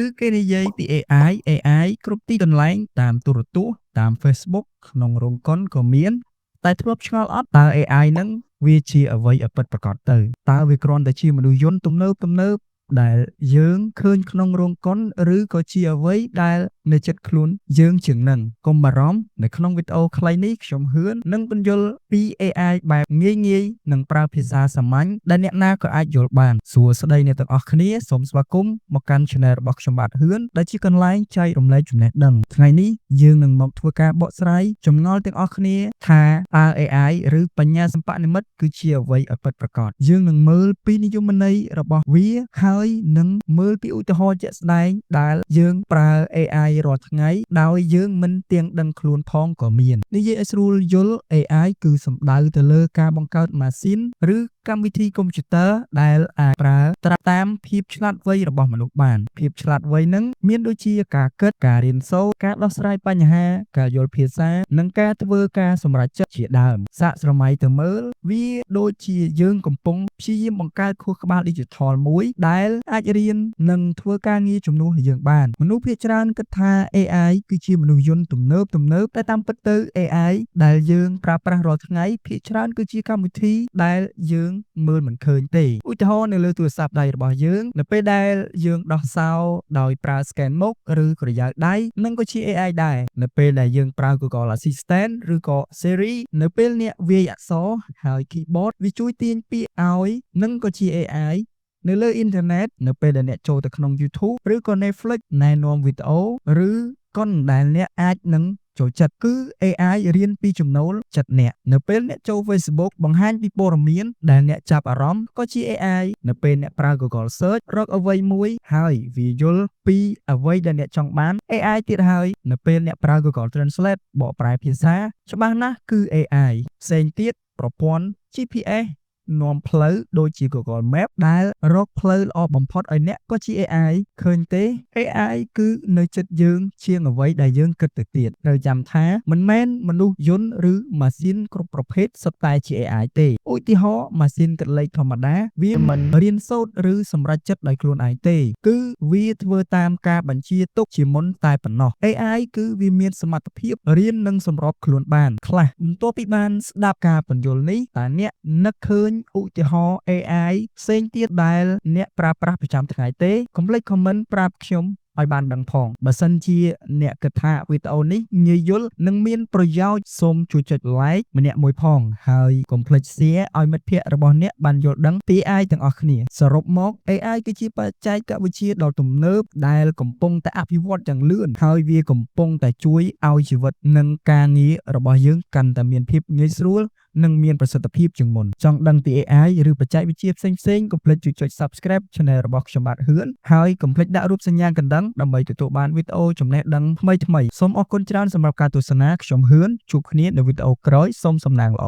ឬគេនិយាយពី AI គ្រប់ទីកន្លែងតាមទូរទស្សន៍តាម Facebook ក្នុងរោងកុនក៏មានតែធ្លាប់ឆ្ងល់អត់តើ AI ហ្នឹងវាជាអ្វីឲ្យពិតប្រាកដទៅតើវាគ្រាន់តែជាមនុស្សយន្តទំនើបដែលយើងឃើញក្នុងរោងកុនឬក៏ជាអ្វីដែលនៅចិត្តខ្លួនយើងជាងនឹងកុំបារម្ភនៅក្នុងវីដេអូខ្លីនេះខ្ញុំហ៊ឿននឹងបញ្យល់ពី AI បែបងាយៗនិងប្រើភាសាសាមញ្ញដែលអ្នកណាក៏អាចយល់បានសួស្តីអ្នកទាំងអស់គ្នាសូមស្វាគមន៍មកកាន់ Channel របស់ខ្ញុំបាទហ៊ឿនដែលជាកន្លែងចែករំលែកចំណេះដឹងថ្ងៃនេះយើងនឹងមកធ្វើការបកស្រាយចម្ងល់ទាំងអស់គ្នាថាតើ AI ឬបញ្ញាសិប្បនិម្មិតគឺជាអ្វីឲ្យពិតប្រាកដយើងនឹងមើលពីនិយមន័យរបស់វាហើយនឹងមើលពីឧទាហរណ៍ជាក់ស្ដែងដែលយើងប្រើ AI រាល់ថ្ងៃដោយយើងមិនទាំងដឹងខ្លួនផងក៏មាននិយាយឲ្យស្រួលយល់ AI គឺសំដៅទៅលើការបង្កើតម៉ាស៊ីនឬកម្មវិធីកុំព្យូទ័រដែលអាចប្រើត្រាប់តាមភាពឆ្លាតវៃរបស់មនុស្សបានភាពឆ្លាតវៃនឹងមានដូចជាការគិតការរៀនសូត្រការដោះស្រាយបញ្ហាការយល់ភាសានិងការធ្វើការសម្រេចចិត្តជាដើមសាកស្រមៃទៅមើលវាដូចជាយើងកំពុងព្យាយាមបង្កើតខួរក្បាល Digital មួយដែលអាចរៀននិងធ្វើការងារជំនួសយើងបានមនុស្សភាគច្រើនគិតថា AI គឺជាមនុស្សយន្តទំនើបតែតាមពិតទៅ AI ដែលយើងប្រើប្រាស់រាល់ថ្ងៃភាគច្រើនគឺជាកម្មវិធីដែលយើងមើលមិនឃើញទេឧទាហរណ៍នៅលើទូរស័ព្ទដៃរបស់យើងនៅពេលដែលយើងដោះសោដោយប្រើ Scan មុខឬក្រយៅដៃនឹងក៏ជា AI ដែរនៅពេលដែលយើងប្រើ Google Assistant ឬក៏ Siri នៅពេលអ្នកវាយអក្សរហើយ keyboard វាជួយទាញពាក្យឲ្យនឹងក៏ជា AI នៅលើអ៊ីនធឺណិតនៅពេលដែលអ្នកចូលទៅក្នុង YouTube ឬក៏ Netflix ណែនាំវីដេអូឬកុនដែលអ្នកអាចនឹងចូលចិត្តគឺ AI រៀនពីចំណូលចិត្តអ្នកនៅពេលអ្នកចូល Facebook បង្ហាញពីព័ត៌មានដែលអ្នកចាប់អារម្មណ៍ក៏ជា AI នៅពេលអ្នកប្រើ Google Search រកអ្វីមួយហើយវាយល់ពីអ្វីដែលអ្នកចង់បាន AI ទៀតហើយនៅពេលអ្នកប្រើ Google Translate បកប្រែភាសាច្បាស់ណាស់គឺ AI ផ្សេងទៀតប្រព័ន្ធ GPSនាំផ្លូវដូចជា Google Map ដែលរកផ្លូវល្អបំផុតឲ្យអ្នកក៏ជា AI ឃើញទេ AI គឺនៅចិត្តយើងជាងអ្វីដែលយើងគិតទៅទៀតត្រូវចាំថាមិនមែនមនុស្សយន្តឬម៉ាស៊ីនគ្រប់ប្រភេទសុទ្ធតែជា AI ទេឧទាហរណ៍ម៉ាស៊ីនគិតលេខធម្មតាវាមិនរៀនសូត្រឬសម្រេចចិត្តដោយខ្លួនឯងទេគឺវាធ្វើតាមការបញ្ជាទុកជាមុនតែប៉ុណ្ណោះ AI គឺវាមានសមត្ថភាពរៀននិងសម្របខ្លួនបានខ្លះបន្ទាប់ពីបានស្ដាប់ការបញ្យល់នេះតើអ្នកនឹកឃើញឧទាហរណ៍ AI ផ្សេងទៀតដែលអ្នកប្រើប្រាស់ប្រចាំថ្ងៃទេកុំភ្លេច comment ប្រាប់ខ្ញុំឲ្យបានដឹងផងបើសិនជាអ្នកគិតថាវីដេអូនេះងាយយល់និងមានប្រយោជន៍សូមជួយចុច like ម្នាក់មួយផងហើយកុំភ្លេច share ឲ្យមិត្តភ័ក្តិរបស់អ្នកបានយល់ដឹងពី AI ទាំងអស់គ្នាសរុបមក AI គឺជាបច្ចេកវិទ្យាដ៏ទំនើបដែលកំពុងតែអភិវឌ្ឍយ៉ាងលឿនហើយវាកំពុងតែជួយឲ្យជីវិតនិងការងាររបស់យើងកាន់តែមានភាពងាយស្រួលនិងមានប្រសិទ្ធភាពជាងមុនចង់ដឹងពី AI ឬបច្ចេកវិទ្យាផ្សេងៗកុំភ្លេចចុច Subscribe Channel របស់ខ្ញុំបាទហ៊ឿនហើយកុំភ្លេចដាក់រូបសញ្ញាកណ្ដឹងដើម្បីទទួលបានវីដេអូចំណេះដឹងថ្មីៗសូមអរគុណច្រើនសម្រាប់ការទស្សនាខ្ញុំហ៊ឿនជួបគ្នានៅវីដេអូក្រោយសូមសំណាងល្អ